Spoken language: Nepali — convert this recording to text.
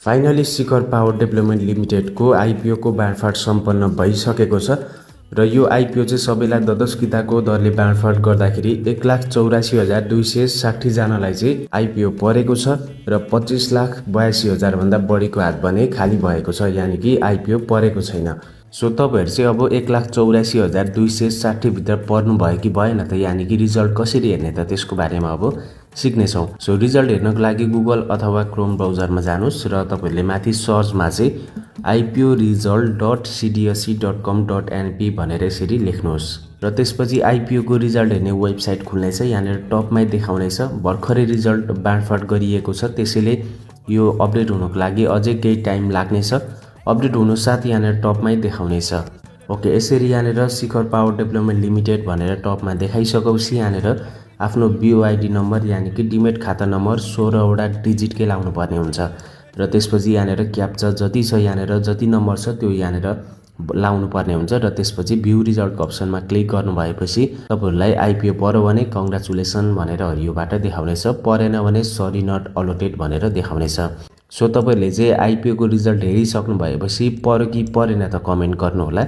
फाइनली शिखर पावर डेभलपमेन्ट लिमिटेडको आइपिओको बाँडफाँड सम्पन्न भइसकेको छ र यो आइपिओ चाहिँ सबैलाई ददस्किताको दरले बाँडफाँड गर्दाखेरि 1,84,260 जनालाई चाहिँ आइपिओ परेको छ र 25,82,000 भन्दा बढीको हात भने खाली भएको छ, यानि कि आइपिओ परेको छैन। सो तपाईहरु चाहिँ अब 1,84,260 भित्र पर्नु भयो कि भएन त, यानि कि रिजल्ट कसरी हेर्ने त त्यसको बारेमा अब सिक्नेछौँ। सो रिजल्ट हेर्नको लागि गुगल अथवा क्रोम ब्राउजरमा जानुस् र तपाईहरुले माथि सर्चमा चाहिँ iporesult.cdsc.com.np भनेर यसरी लेख्नुहोस् र त्यसपछि आइपिओ को रिजल्ट हेर्ने वेबसाइट खुल्नेछ। यहाँनिर टपमै देखाउनेछ भर्खरै रिजल्ट बाँडफाँड गरिएको छ, त्यसैले यो अपडेट हुनको लागि अझै केही टाइम लाग्नेछ। अपडेट हुनु साथ यहाँनिर टपमै देखाउनेछ। ओके, यसरी यहाँनिर शिखर पावर डेभलपमेन्ट लिमिटेड भनेर टपमा देखाइसकेपछि यहाँनिर आफ्नो बिओआइडी नम्बर यानि कि डिमेट खाता नम्बर 16 वटा डिजिटकै लाउनु पर्ने हुन्छ र त्यसपछि यहाँनिर क्याप्चा जति छ यहाँनिर जति नम्बर छ त्यो यहाँनिर लाउनु पर्ने हुन्छ र त्यसपछि भ्यू रिजल्टको अप्सनमा क्लिक गर्नु भएपछि तपाईहरुलाई आइपिओ पर्यो भने कंग्रेचुलेसन भनेर हरियोबाट देखाउनेछ, परेन भने सरी नट अलोटेड भनेर देखाउनेछ। सो तपाईहरुले चाहिँ आइपिओ को रिजल्ट हेरिसक्नु भएपछि पर्यो कि परेन त कमेन्ट गर्नु होला।